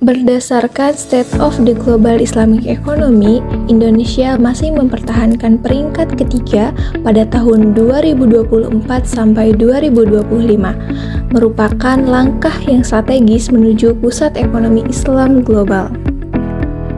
Berdasarkan State of the Global Islamic Economy, Indonesia masih mempertahankan peringkat ketiga pada tahun 2024 sampai 2025, merupakan langkah yang strategis menuju pusat ekonomi Islam global.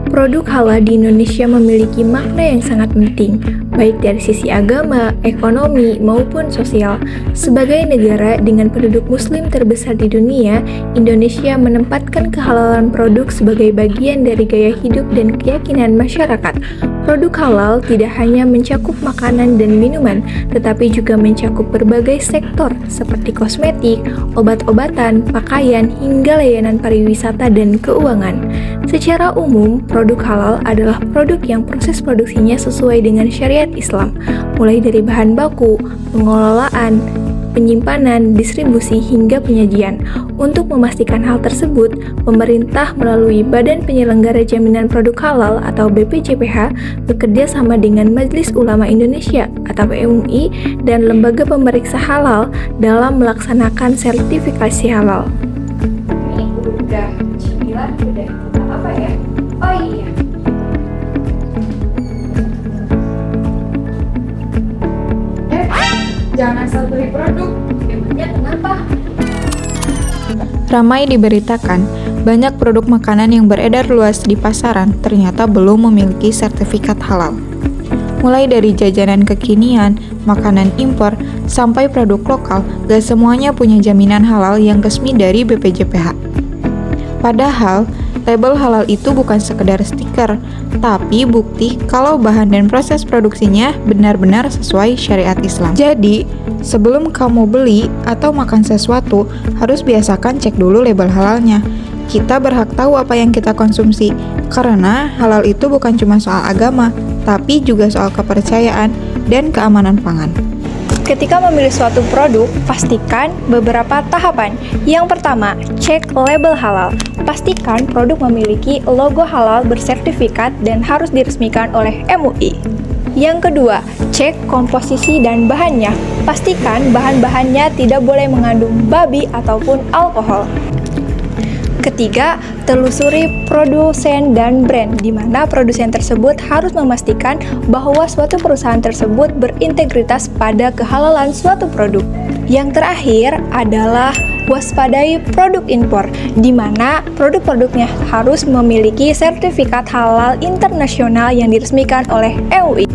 Produk halal di Indonesia memiliki makna yang sangat penting, baik dari sisi agama, ekonomi, maupun sosial. Sebagai negara dengan penduduk muslim terbesar di dunia, Indonesia menempatkan kehalalan produk sebagai bagian dari gaya hidup dan keyakinan masyarakat. Produk halal tidak hanya mencakup makanan dan minuman, tetapi juga mencakup berbagai sektor seperti kosmetik, obat-obatan, pakaian, hingga layanan pariwisata dan keuangan. Secara umum, produk halal adalah produk yang proses produksinya sesuai dengan syariat Islam, mulai dari bahan baku, pengelolaan, penyimpanan, distribusi, hingga penyajian. Untuk memastikan hal tersebut, pemerintah melalui Badan Penyelenggara Jaminan Produk Halal atau BPJPH bekerja sama dengan Majelis Ulama Indonesia atau MUI dan lembaga pemeriksa halal dalam melaksanakan sertifikasi halal. Ini udah cemilan, udah apa ya? Oh iya. Jangan asal beli produk, emangnya kenapa? Ramai diberitakan, banyak produk makanan yang beredar luas di pasaran ternyata belum memiliki sertifikat halal. Mulai dari jajanan kekinian, makanan impor, sampai produk lokal, gak semuanya punya jaminan halal yang resmi dari BPJPH. Padahal, label halal itu bukan sekedar stiker, tapi bukti kalau bahan dan proses produksinya benar-benar sesuai syariat Islam. Jadi, sebelum kamu beli atau makan sesuatu, harus biasakan cek dulu label halalnya. Kita berhak tahu apa yang kita konsumsi, karena halal itu bukan cuma soal agama, tapi juga soal kepercayaan dan keamanan pangan. Ketika memilih suatu produk, pastikan beberapa tahapan. Yang pertama, cek label halal. Pastikan produk memiliki logo halal bersertifikat dan harus diresmikan oleh MUI. Yang kedua, cek komposisi dan bahannya. Pastikan bahan-bahannya tidak boleh mengandung babi ataupun alkohol. Ketiga, telusuri produsen dan brand, di mana produsen tersebut harus memastikan bahwa suatu perusahaan tersebut berintegritas pada kehalalan suatu produk. Yang terakhir adalah waspadai produk impor, di mana produk-produknya harus memiliki sertifikat halal internasional yang diresmikan oleh MUI.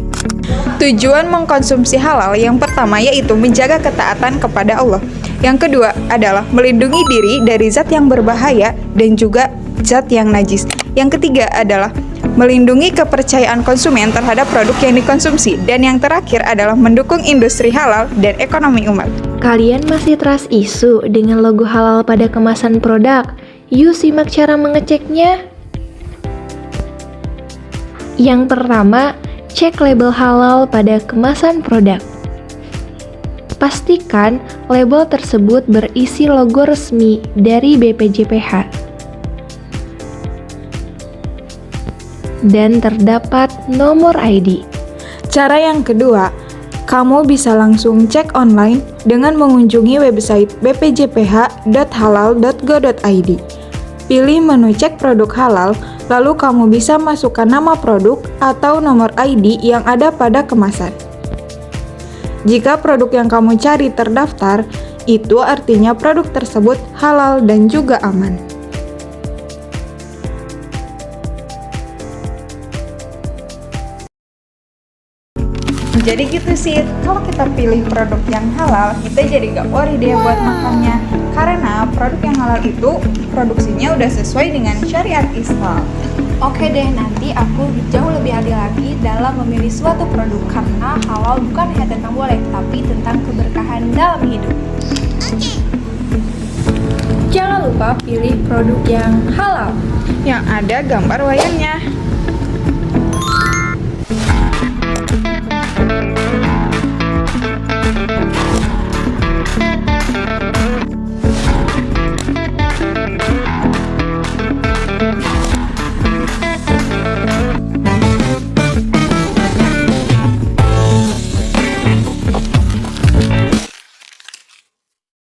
Tujuan mengkonsumsi halal yang pertama yaitu menjaga ketaatan kepada Allah. Yang kedua adalah melindungi diri dari zat yang berbahaya dan juga zat yang najis. Yang ketiga adalah melindungi kepercayaan konsumen terhadap produk yang dikonsumsi. Dan yang terakhir adalah mendukung industri halal dan ekonomi umat. Kalian masih trust isu dengan logo halal pada kemasan produk? Yuk simak cara mengeceknya. Yang pertama, cek label halal pada kemasan produk. Pastikan label tersebut berisi logo resmi dari BPJPH dan terdapat nomor ID. Cara yang kedua, kamu bisa langsung cek online dengan mengunjungi website bpjph.halal.go.id. Pilih menu cek produk halal, lalu kamu bisa masukkan nama produk atau nomor ID yang ada pada kemasan. Jika produk yang kamu cari terdaftar, itu artinya produk tersebut halal dan juga aman. Jadi gitu sih, kalau kita pilih produk yang halal, kita jadi gak worry deh buat makannya. Karena produk yang halal itu produksinya udah sesuai dengan syariat Islam. Oke deh, nanti aku jauh lebih adil lagi dalam memilih suatu produk, karena halal bukan hanya tentang boleh, tapi tentang keberkahan dalam hidup. Jangan lupa pilih produk yang halal, yang ada gambar wayangnya.